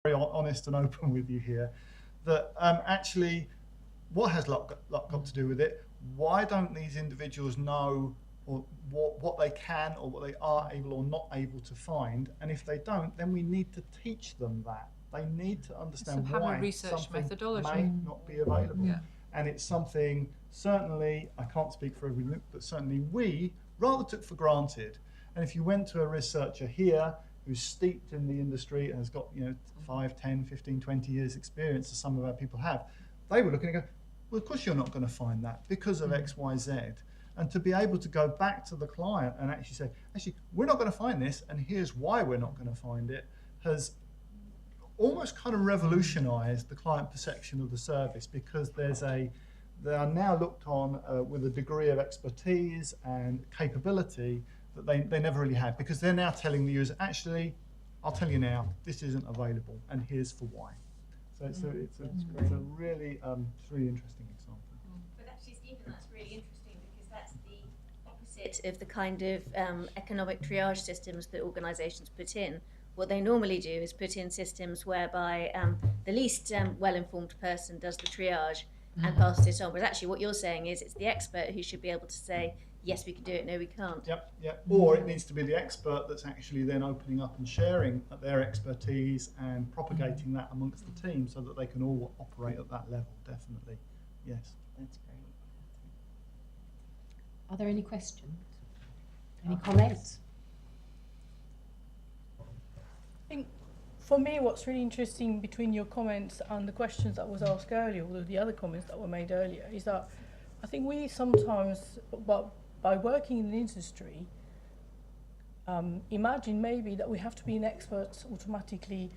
very honest and open with you here, that actually, what has luck got to do with it? Why don't these individuals know or what they can or what they are able or not able to find? And if they don't, then we need to teach them that. They need to understand why research something methodology may not be available. Yeah. And it's something, certainly, I can't speak for everyone, but certainly we rather took for granted. And if you went to a researcher here who's steeped in the industry and has got 5, 10, 15, 20 years experience, as some of our people have, they were looking and go, well, of course you're not going to find that because of X, Y, Z. And to be able to go back to the client and actually say, actually, we're not going to find this, and here's why we're not going to find it, has almost kind of revolutionized the client perception of the service, because they are now looked on with a degree of expertise and capability that they never really had, because they're now telling the user, actually, I'll tell you now, this isn't available, and here's for why. So it's a really interesting example. But actually, Stephen, that's really interesting, because that's the opposite of the kind of economic triage systems that organisations put in. What they normally do is put in systems whereby the least well-informed person does the triage and passes it on. But actually what you're saying is it's the expert who should be able to say, yes, we can do it, no, we can't. Yep. Or it needs to be the expert that's actually then opening up and sharing their expertise and propagating that amongst the team so that they can all operate at that level, definitely. Yes. That's great. Are there any questions? Any comments? I think for me, what's really interesting between your comments and the questions that was asked earlier, or the other comments that were made earlier, is that I think we sometimes, by working in the industry, imagine maybe that we have to be an expert automatically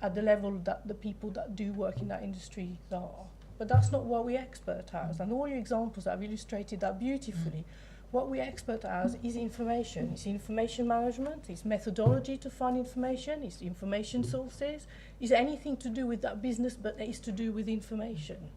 at the level that the people that do work in that industry are. But that's not what we expert as. And all your examples have illustrated that beautifully. What we expert as is information. It's information management, it's methodology to find information, it's information sources, it's anything to do with that business, but it's to do with information.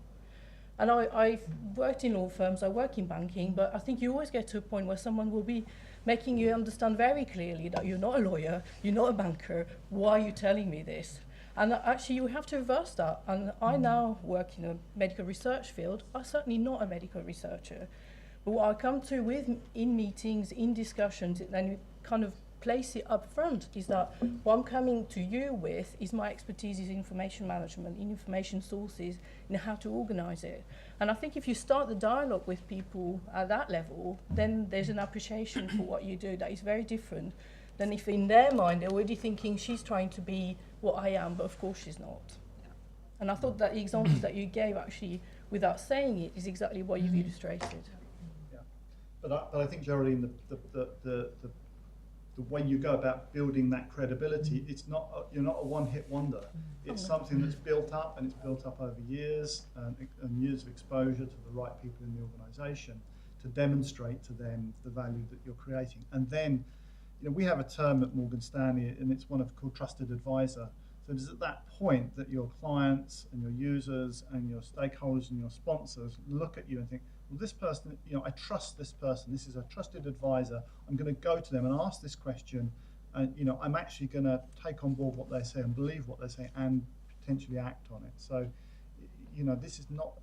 And I've worked in law firms, I work in banking, but I think you always get to a point where someone will be making you understand very clearly that you're not a lawyer, you're not a banker, why are you telling me this? And actually you have to reverse that. And I now work in a medical research field. I'm certainly not a medical researcher. But what I come to with in meetings, in discussions, and then kind of place it up front, is that what I'm coming to you with is my expertise is information management, in information sources, and how to organise it. And I think if you start the dialogue with people at that level, then there's an appreciation for what you do that is very different than if in their mind they're already thinking she's trying to be what I am, but of course she's not. And I thought that the examples that you gave actually, without saying it, is exactly what you've illustrated. But I think, Geraldine, the way you go about building that credibility, it's not you're not a one-hit wonder. It's something that's built up, and it's built up over years and years of exposure to the right people in the organisation to demonstrate to them the value that you're creating. And then, we have a term at Morgan Stanley, and it's called trusted advisor. So it's at that point that your clients and your users and your stakeholders and your sponsors look at you and think, well, this person, I trust this person. This is a trusted advisor. I'm going to go to them and ask this question, and I'm actually going to take on board what they say and believe what they say and potentially act on it. So, this is not.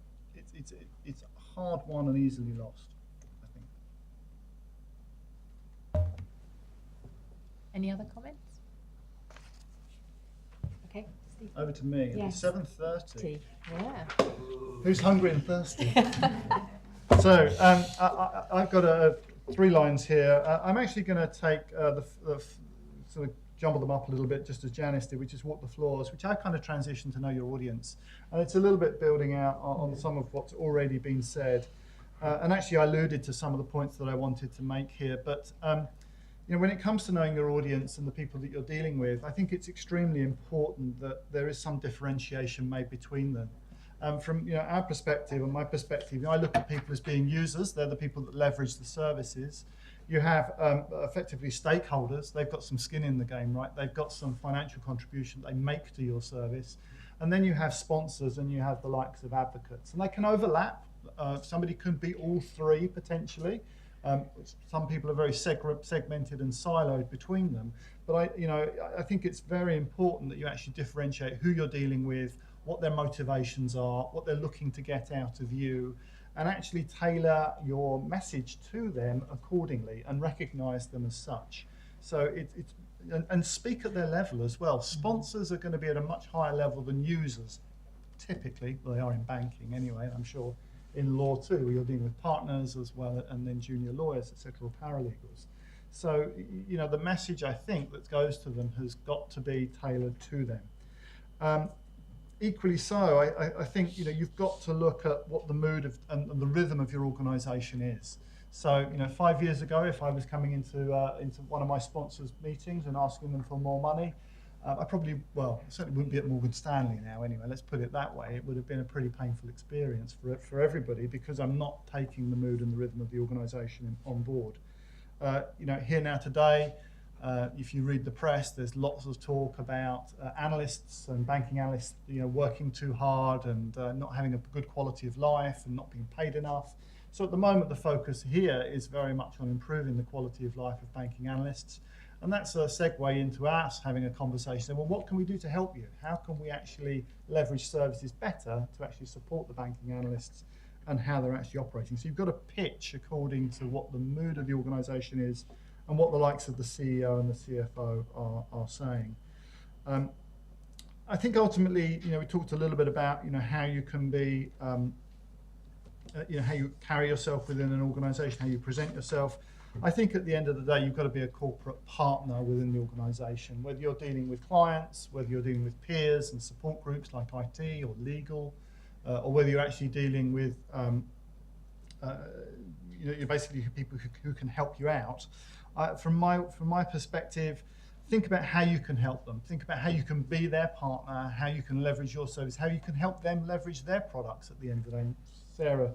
It's hard won and easily lost, I think. Any other comments? Okay, Steve. Over to me. Yes. It's 7:30. Yeah. Who's hungry and thirsty? So I've got 3 lines here. I'm actually going to take the sort of jumble them up a little bit, just as Janice did, which is walk the floors, which I kind of transition to know your audience. And it's a little bit building out on some of what's already been said. And actually I alluded to some of the points that I wanted to make here. But when it comes to knowing your audience and the people that you're dealing with, I think it's extremely important that there is some differentiation made between them. From our perspective and my perspective, I look at people as being users. They're the people that leverage the services. You have effectively stakeholders. They've got some skin in the game, right? They've got some financial contribution they make to your service. And then you have sponsors, and you have the likes of advocates. And they can overlap. Somebody could be all 3 potentially. Some people are very segmented and siloed between them. But I think it's very important that you actually differentiate who you're dealing with, what their motivations are, what they're looking to get out of you, and actually tailor your message to them accordingly and recognize them as such. So and speak at their level as well. Sponsors are going to be at a much higher level than users, typically. Well, they are in banking anyway, I'm sure in law too, where you're dealing with partners as well, and then junior lawyers, etc., or paralegals. So, the message I think that goes to them has got to be tailored to them. Equally so, I think you've got to look at what the mood of and the rhythm of your organisation is. So 5 years ago, if I was coming into one of my sponsors' meetings and asking them for more money, I certainly wouldn't be at Morgan Stanley now anyway, let's put it that way. It would have been a pretty painful experience for everybody, because I'm not taking the mood and the rhythm of the organisation on board. Here now today, if you read the press, there's lots of talk about analysts and banking analysts working too hard and not having a good quality of life and not being paid enough. So at the moment, the focus here is very much on improving the quality of life of banking analysts. And that's a segue into us having a conversation. Well, what can we do to help you? How can we actually leverage services better to actually support the banking analysts and how they're actually operating? So you've got to pitch according to what the mood of the organisation is and what the likes of the CEO and the CFO are saying. I think ultimately, we talked a little bit about, how you can be, how you carry yourself within an organisation, how you present yourself. I think at the end of the day, you've got to be a corporate partner within the organisation, whether you're dealing with clients, whether you're dealing with peers and support groups like IT or legal, or whether you're actually dealing with, you're basically people who can help you out. From my perspective, think about how you can help them. Think about how you can be their partner, how you can leverage your service, how you can help them leverage their products at the end of the day. Sarah,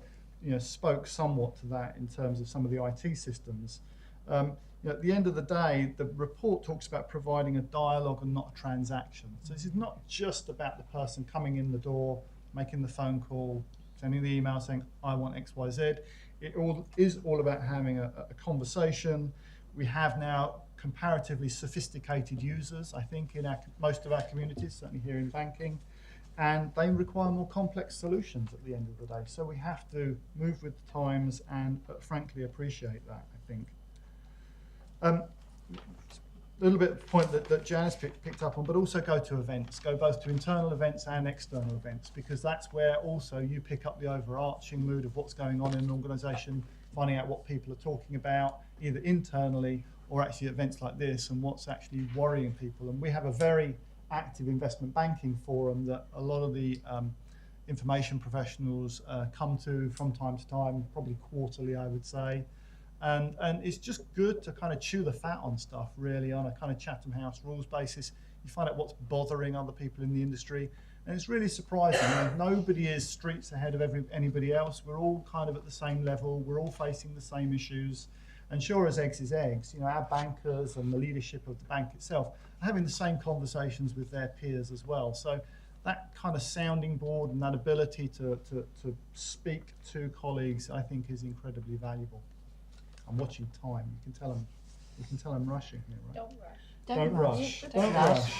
spoke somewhat to that in terms of some of the IT systems. At the end of the day, the report talks about providing a dialogue and not a transaction. So this is not just about the person coming in the door, making the phone call, sending the email saying, I want X, Y, Z. It is all about having a conversation. We have now comparatively sophisticated users, I think, in most of our communities, certainly here in banking, and they require more complex solutions at the end of the day. So we have to move with the times and frankly appreciate that, I think. A little bit of the point that Janice picked up on, but also go to events, go both to internal events and external events, because that's where also you pick up the overarching mood of what's going on in an organisation, finding out what people are talking about, either internally or actually events like this, and what's actually worrying people. And we have a very active investment banking forum that a lot of the information professionals come to from time to time, probably quarterly, I would say. And it's just good to kind of chew the fat on stuff, really, on a kind of Chatham House rules basis. You find out what's bothering other people in the industry. And it's really surprising. Nobody is streets ahead of anybody else. We're all kind of at the same level. We're all facing the same issues. And sure as eggs is eggs, our bankers and the leadership of the bank itself are having the same conversations with their peers as well. So that kind of sounding board and that ability to speak to colleagues, I think, is incredibly valuable. I'm watching time. You can tell I'm rushing here, right? Don't rush. Don't rush.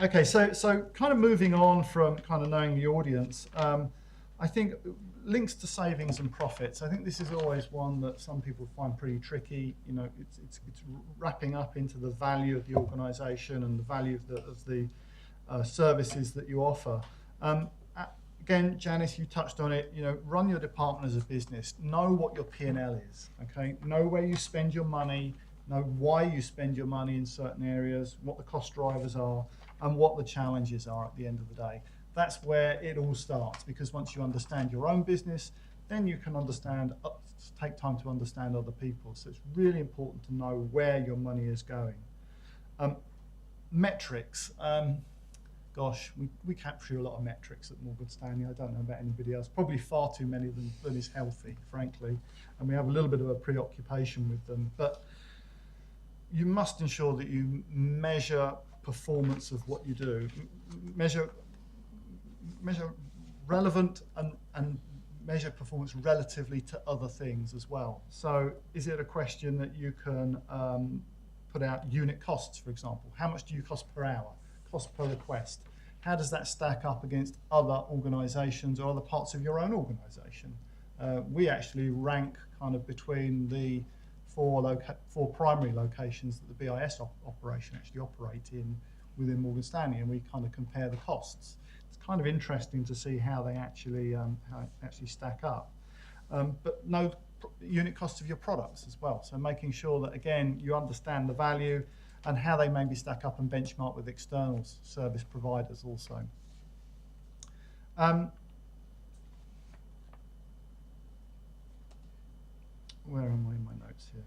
Okay, so kind of moving on from kind of knowing the audience, I think links to savings and profits. I think this is always one that some people find pretty tricky. It's wrapping up into the value of the organisation and the value of the services that you offer. Again, Janice, you touched on it. Run your department as a business. Know what your P&L is. Okay, know where you spend your money. Know why you spend your money in certain areas. What the cost drivers are, and what the challenges are at the end of the day. That's where it all starts, because once you understand your own business, then you can take time to understand other people. So it's really important to know where your money is going. Metrics. Gosh, we capture a lot of metrics at Morgan Stanley. I don't know about anybody else. Probably far too many than is healthy, frankly. And we have a little bit of a preoccupation with them. But you must ensure that you measure performance of what you do. Measure relevant and measure performance relatively to other things as well. So is it a question that you can put out unit costs, for example? How much do you cost per hour, cost per request? How does that stack up against other organisations or other parts of your own organisation? We actually rank kind of between the four primary locations that the BIS operation actually operate in within Morgan Stanley, and we kind of compare the costs. It's kind of interesting to see how they actually stack up. But no unit costs of your products as well. So making sure that, again, you understand the value and how they maybe stack up and benchmark with external service providers also. Where am I in my notes here?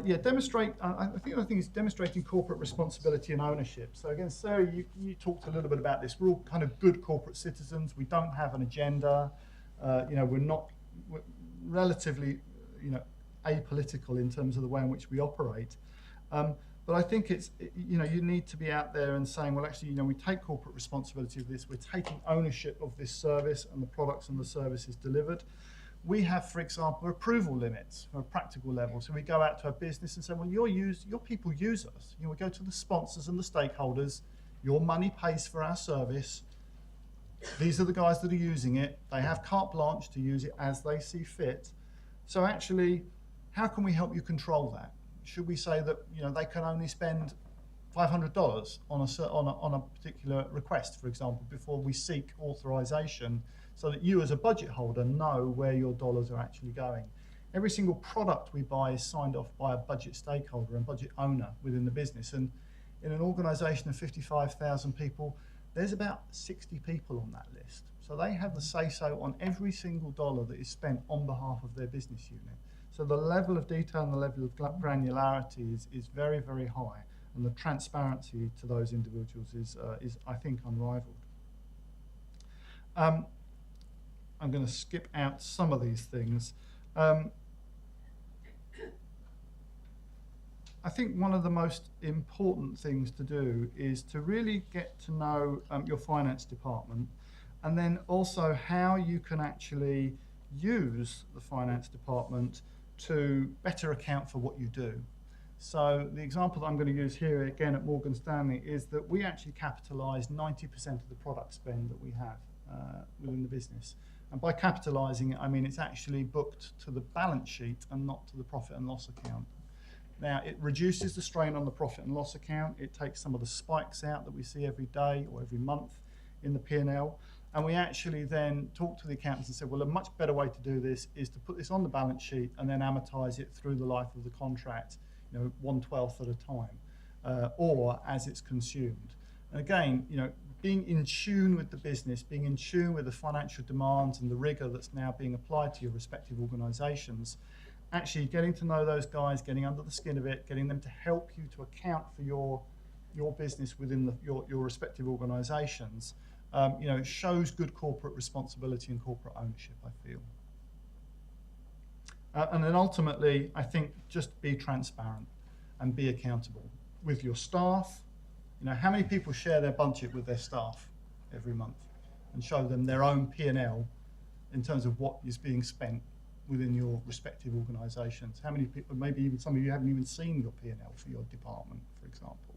Yeah, demonstrate. I think the thing is demonstrating corporate responsibility and ownership. So again, Sarah, you talked a little bit about this. We're all kind of good corporate citizens. We don't have an agenda. We're relatively, apolitical in terms of the way in which we operate. But I think it's, you need to be out there and saying, well, actually, we take corporate responsibility of this. We're taking ownership of this service and the products and the services delivered. We have, for example, approval limits on a practical level. So we go out to our business and say, well, your people use us. We go to the sponsors and the stakeholders. Your money pays for our service. These are the guys that are using it. They have carte blanche to use it as they see fit. So actually, how can we help you control that? Should we say that they can only spend $500 on a particular request, for example, before we seek authorization, so that you as a budget holder know where your dollars are actually going? Every single product we buy is signed off by a budget stakeholder and budget owner within the business. And in an organization of 55,000 people, there's about 60 people on that list. So they have the say-so on every single dollar that is spent on behalf of their business unit. So the level of detail and the level of granularity is very, very high. And the transparency to those individuals is I think, unrivaled. I'm going to skip out some of these things. I think one of the most important things to do is to really get to know your finance department, and then also how you can actually use the finance department to better account for what you do. So the example that I'm going to use here again at Morgan Stanley is that we actually capitalise 90% of the product spend that we have within the business. And by capitalising it, I mean it's actually booked to the balance sheet and not to the profit and loss account. Now, it reduces the strain on the profit and loss account. It takes some of the spikes out that we see every day or every month in the P&L. And we actually then talk to the accountants and say, well, a much better way to do this is to put this on the balance sheet and then amortise it through the life of the contract, 1/12 at a time, or as it's consumed. And again, being in tune with the business, being in tune with the financial demands and the rigour that's now being applied to your respective organisations, actually getting to know those guys, getting under the skin of it, getting them to help you to account for your business within your respective organisations, shows good corporate responsibility and corporate ownership, I feel. And then ultimately, I think just be transparent and be accountable with your staff. How many people share their budget with their staff every month and show them their own P&L in terms of what is being spent within your respective organisations? How many people, maybe even some of you haven't even seen your P&L for your department, for example.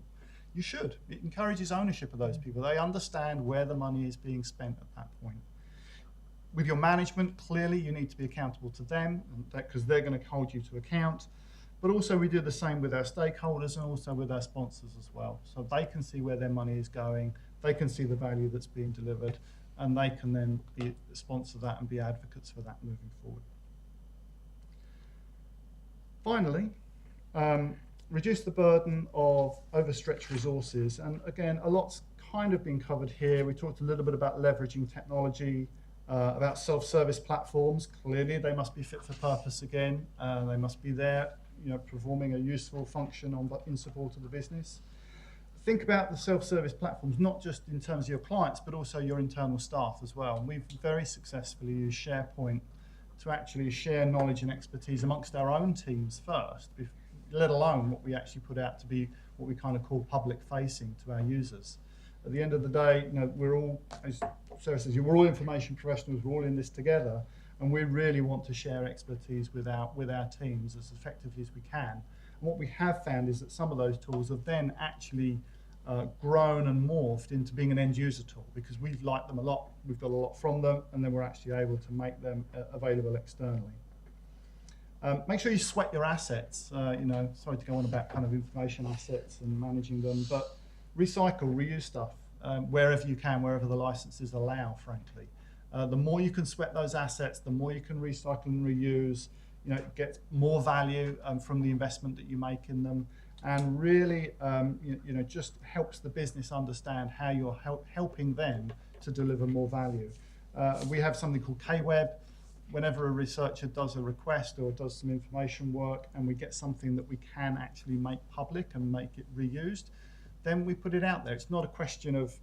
You should. It encourages ownership of those people. They understand where the money is being spent at that point. With your management, clearly you need to be accountable to them because they're going to hold you to account. But also we do the same with our stakeholders and also with our sponsors as well. So they can see where their money is going, they can see the value that's being delivered, and they can then sponsor that and be advocates for that moving forward. Finally, reduce the burden of overstretched resources. And again, a lot's kind of been covered here. We talked a little bit about leveraging technology, about self-service platforms. Clearly, they must be fit for purpose again. They must be there, performing a useful function in support of the business. Think about the self-service platforms, not just in terms of your clients, but also your internal staff as well. And we've very successfully used SharePoint to actually share knowledge and expertise amongst our own teams first, let alone what we actually put out to be what we kind of call public facing to our users. At the end of the day, we're all, as Sarah says, we're all information professionals, we're all in this together, And we really want to share expertise with our teams as effectively as we can. And what we have found is that some of those tools have then actually grown and morphed into being an end user tool, because we've liked them a lot, we've got a lot from them, and then we're actually able to make them available externally. Make sure you sweat your assets. Sorry to go on about kind of information assets and managing them, but recycle, reuse stuff wherever you can, wherever the licenses allow, frankly. The more you can sweat those assets, the more you can recycle and reuse, get more value from the investment that you make in them, and really just helps the business understand how you're helping them to deliver more value. We have something called K-Web. Whenever a researcher does a request or does some information work and we get something that we can actually make public and make it reused, then we put it out there. It's not a question of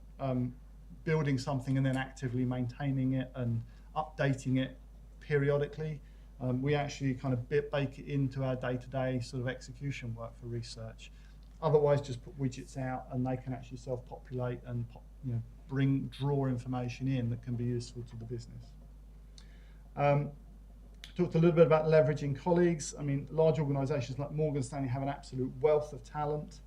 building something and then actively maintaining it and updating it periodically. We actually kind of bake it into our day-to-day sort of execution work for research. Otherwise, just put widgets out and they can actually self-populate and draw information in that can be useful to the business. Talked a little bit about leveraging colleagues. I mean, large organisations like Morgan Stanley have an absolute wealth of talent.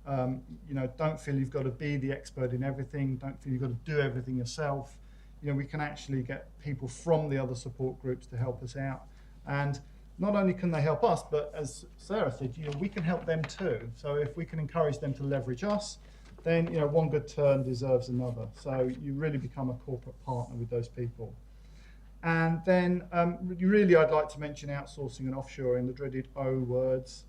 Don't feel you've got to be the expert in everything. Don't feel you've got to do everything yourself. We can actually get people from the other support groups to help us out. And not only can they help us, but as Sarah said, we can help them too. So if we can encourage them to leverage us, then one good turn deserves another. So you really become a corporate partner with those people. And then really I'd like to mention outsourcing and offshoring, the dreaded O words.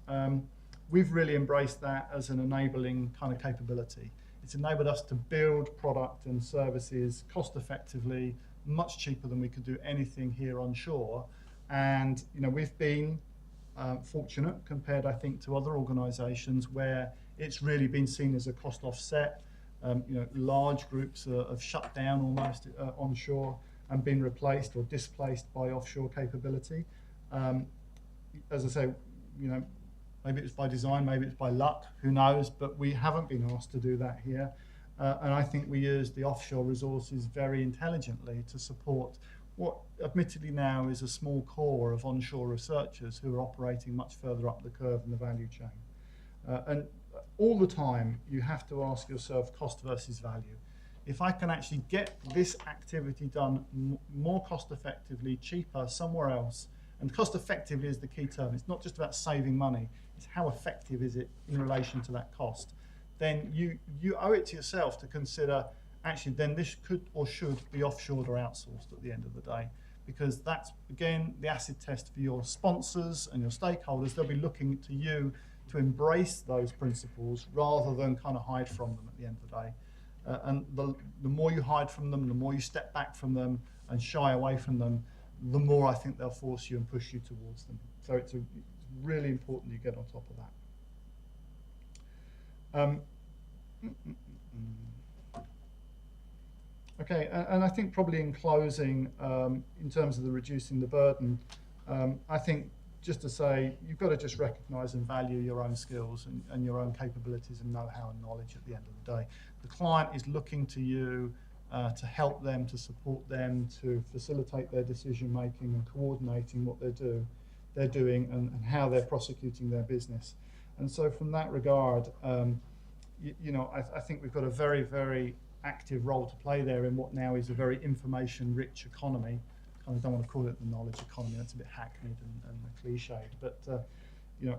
We've really embraced that as an enabling kind of capability. It's enabled us to build product and services cost effectively, much cheaper than we could do anything here onshore. And we've been fortunate compared, I think, to other organisations where it's really been seen as a cost offset. Large groups have shut down almost onshore and been replaced or displaced by offshore capability. As I say, maybe it's by design, maybe it's by luck, who knows, but we haven't been asked to do that here. And I think we use the offshore resources very intelligently to support what admittedly now is a small core of onshore researchers who are operating much further up the curve in the value chain. And all the time you have to ask yourself cost versus value. If I can actually get this activity done more cost effectively, cheaper, somewhere else, and cost effectively is the key term, it's not just about saving money, it's how effective is it in relation to that cost, then you owe it to yourself to consider actually then this could or should be offshored or outsourced at the end of the day, because that's again the acid test for your sponsors and your stakeholders. They'll be looking to you to embrace those principles rather than kind of hide from them at the end of the day. And the more you hide from them, the more you step back from them and shy away from them, the more I think they'll force you and push you towards them. So it's really important you get on top of that. Okay, and I think probably in closing, in terms of the reducing the burden, I think just to say you've got to just recognise and value your own skills and your own capabilities and know-how and knowledge at the end of the day. The client is looking to you to help them, to support them, to facilitate their decision making and coordinating what they're doing and how they're prosecuting their business. And so from that regard, I think we've got a very, very active role to play there in what now is a very information-rich economy. I don't want to call it the knowledge economy, that's a bit hackneyed and cliched, but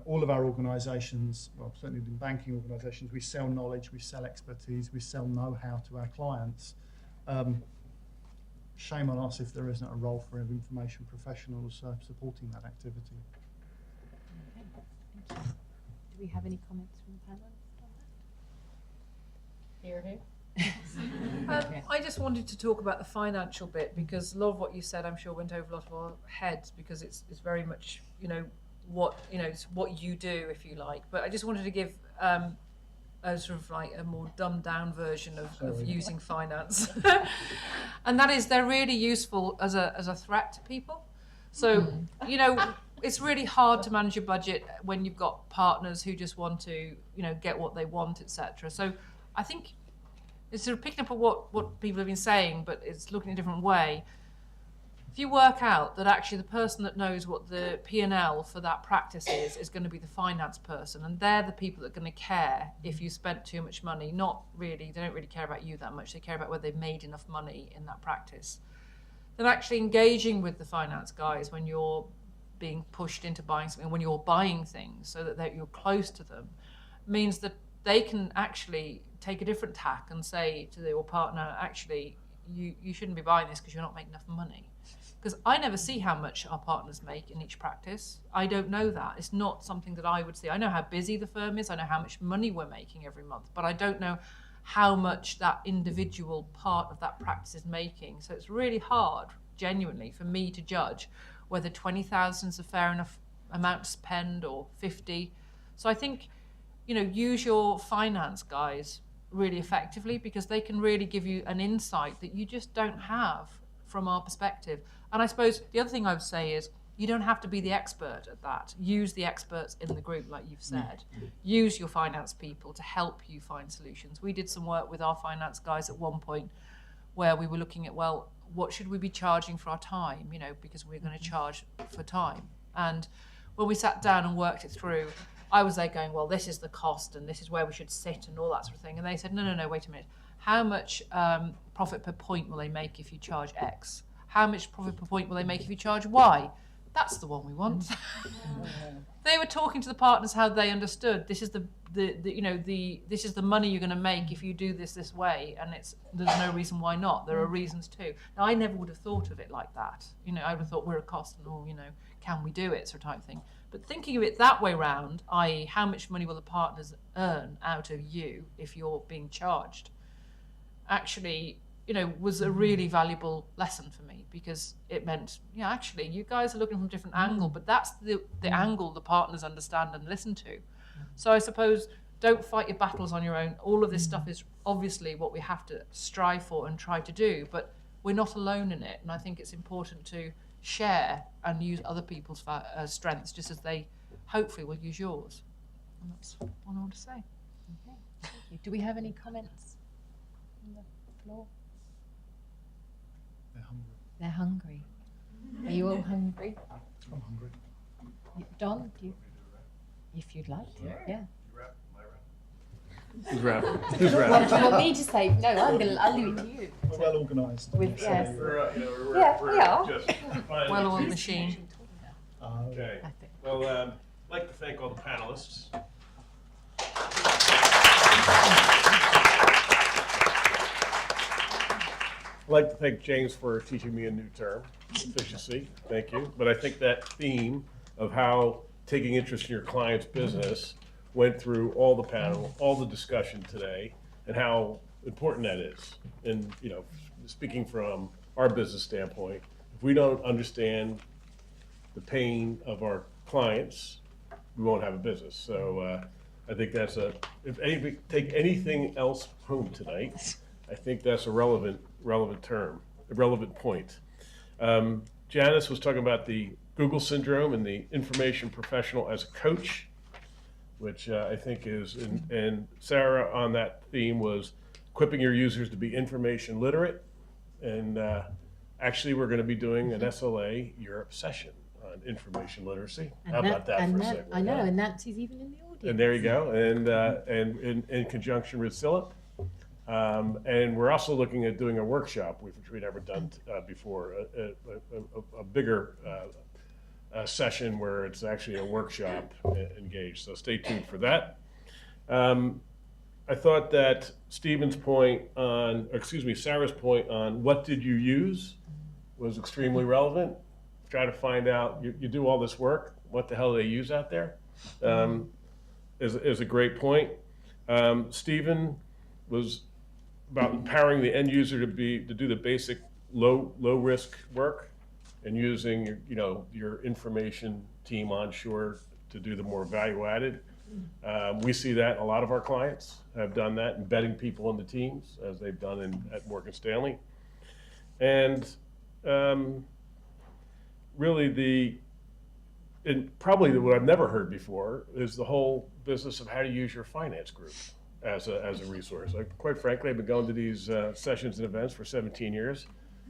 all of our organisations, well certainly in banking organisations, we sell knowledge, we sell expertise, we sell know-how to our clients. Shame on us if there isn't a role for information professionals supporting that activity. Okay, thank you. Do we have any comments from the panel on that? Here. I just wanted to talk about the financial bit, because a lot of what you said I'm sure went over a lot of our heads, because it's very much it's what you do, if you like. But I just wanted to give a sort of like a more dumbed down version of using finance, and that is they're really useful as a threat to people. So it's really hard to manage your budget when you've got partners who just want to get what they want, etc. So I think it's sort of picking up on what people have been saying, but it's looking a different way. if you work out that actually the person that knows what the P&L for that practice is going to be the finance person, and they're the people that are going to care if you spent too much money. Not really, they don't really care about you that much, they care about whether they've made enough money in that practice. Then actually engaging with the finance guys when you're being pushed into buying something, when you're buying things so that you're close to them, means that they can actually take a different tack and say to your partner, actually, you shouldn't be buying this because you're not making enough money. Because I never see how much our partners make in each practice. I don't know that. It's not something that I would see. I know how busy the firm is. I know how much money we're making every month, but I don't know how much that individual part of that practice is making. So it's really hard, genuinely, for me to judge whether 20,000 is a fair enough amount to spend or 50. So I think, use your finance guys really effectively, because they can really give you an insight that you just don't have from our perspective. And I suppose the other thing I would say is, you don't have to be the expert at that. Use the experts in the group, like you've said. Use your finance people to help you find solutions. We did some work with our finance guys at one point where we were looking at, well, what should we be charging for our time? Because we're going to charge for time. And when we sat down and worked it through, I was there going, well, this is the cost and this is where we should sit and all that sort of thing. And they said, no, wait a minute. How much profit per point will they make if you charge X? How much profit per point will they make if you charge Y? That's the one we want. They were talking to the partners how they understood this is this is the money you're going to make if you do this way, and there's no reason why not. There are reasons too. Now, I never would have thought of it like that. I would have thought we're a cost and can we do it sort of type thing. But thinking of it that way round, i.e., how much money will the partners earn out of you if you're being charged, actually, was a really valuable lesson for me, because it meant, actually, you guys are looking from a different angle, but that's the angle the partners understand and listen to. So I suppose, don't fight your battles on your own. All of this stuff is obviously what we have to strive for and try to do, but we're not alone in it. And I think it's important to share and use other people's strengths, just as they hopefully will use yours. And that's what I want to say. Okay, thank you. Do we have any comments on the floor? They're hungry. They're hungry. Are you all hungry? I'm hungry. Don, do you? If you'd like to, yeah. Who's rapping? What do you want me to say? No, I'll leave it to you. We're well organised. Yes. We are. Well-oiled machine. Okay. I think. Well, I'd like to thank all the panelists. I'd like to thank James for teaching me a new term, efficiency. Thank you. But I think that theme of how taking interest in your client's business went through all the panel, all the discussion today, and how important that is. And, speaking from our business standpoint, if we don't understand the pain of our clients, we won't have a business. So I think that's take anything else home tonight, I think that's a relevant term, a relevant point. Janice was talking about the Google syndrome and the information professional as a coach, which I think is, and Sarah on that theme was equipping your users to be information literate. And actually, we're going to be doing an SLA Europe session on information literacy. And How about that for a second? I know, and Nancy's even in the audience. And there you go. And in conjunction with Phillips. And we're also looking at doing a workshop, which we've never done before, a bigger session where it's actually a workshop engaged. So stay tuned for that. I thought that Sarah's point on what did you use was extremely relevant. Try to find out, you do all this work, what the hell do they use out there? Is a great point. Stephen was about empowering the end user to do the basic low risk work and using your information team onshore to do the more value added. We see that a lot of our clients have done that, embedding people in the teams as they've done at Morgan Stanley. And really probably what I've never heard before is the whole business of how to use your finance group as a resource. Quite frankly, I've been going to these sessions and events for 17 years.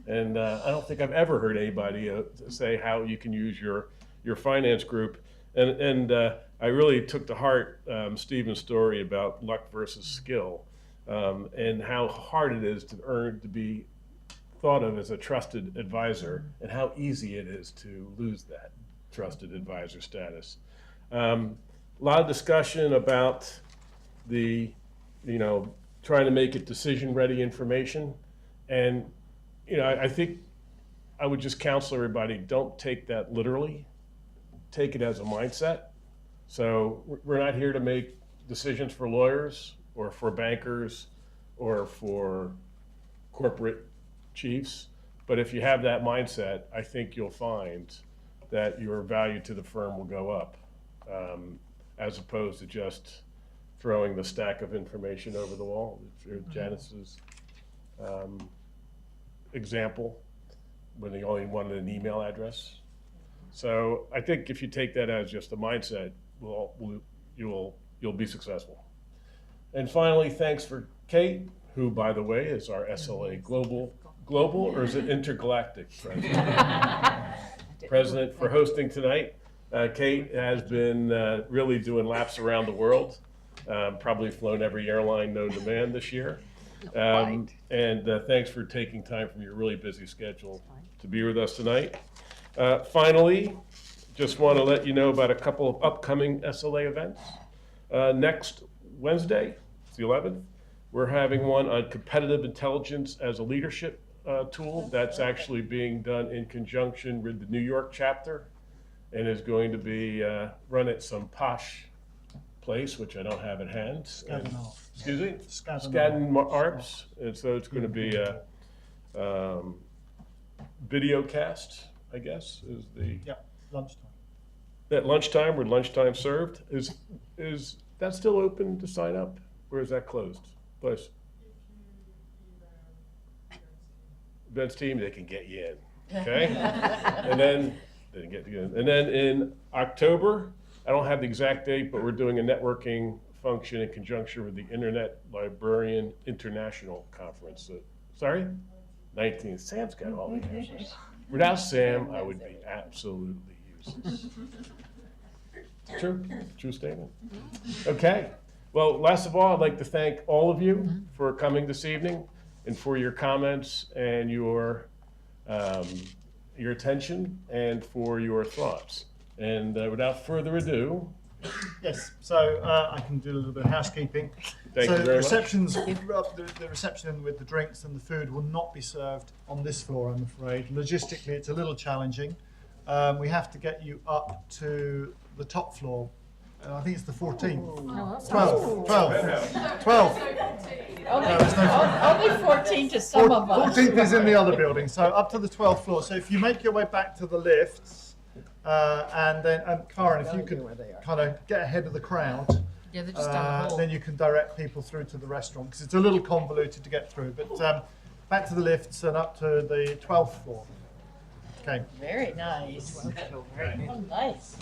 And I don't think I've ever heard anybody say how you can use your finance group. And I really took to heart Stephen's story about luck versus skill, and how hard it is to be thought of as a trusted advisor, and how easy it is to lose that trusted advisor status. A lot of discussion about the, trying to make it decision-ready information. And, I think I would just counsel everybody, don't take that literally. Take it as a mindset. So we're not here to make decisions for lawyers or for bankers or for corporate chiefs. But if you have that mindset, I think you'll find that your value to the firm will go up, as opposed to just throwing the stack of information over the wall. Janice's example, when they only wanted an email address. So I think if you take that as just a mindset, you'll be successful. And finally, thanks for Kate, who, by the way, is our SLA global, or is it intergalactic president for hosting tonight. Kate has been really doing laps around the world, probably flown every airline known to man this year. And thanks for taking time from your really busy schedule to be with us tonight. Finally, just want to let you know about a couple of upcoming SLA events. Next Wednesday, it's the 11th, we're having one on competitive intelligence as a leadership tool. That's actually being done in conjunction with the New York chapter, and is going to be run at some posh place, which I don't have at hand. Excuse me? Skadden Arps. And so it's going to be a video cast, I guess, is the... Yep, lunchtime. At lunchtime, with lunchtime served. Is that still open to sign up, or is that closed? Place? Ben's team, they can get you in, okay? And then they can get you in. And then in October, I don't have the exact date, but we're doing a networking function in conjunction with the Internet Librarian International Conference. Sorry? 19th. Sam's got all the answers. Without Sam, I would be absolutely useless. True statement. Okay. Well, last of all, I'd like to thank all of you for coming this evening and for your comments and your attention and for your thoughts. And without further ado. Yes, so I can do a little bit of housekeeping. Thank you very much. The reception with the drinks and the food will not be served on this floor, I'm afraid. Logistically, it's a little challenging. We have to get you up to the top floor. I think it's the 14th. 12. Only 14 to some of us. 14th is in the other building, so up to the 12th floor. So if you make your way back to the lifts, and then, Karen, if you could kind of get ahead of the crowd, Yeah, they're just down the hall. then you can direct people through to the restaurant, because it's a little convoluted to get through. But back to the lifts and up to the 12th floor. Okay. Very nice. Oh, nice.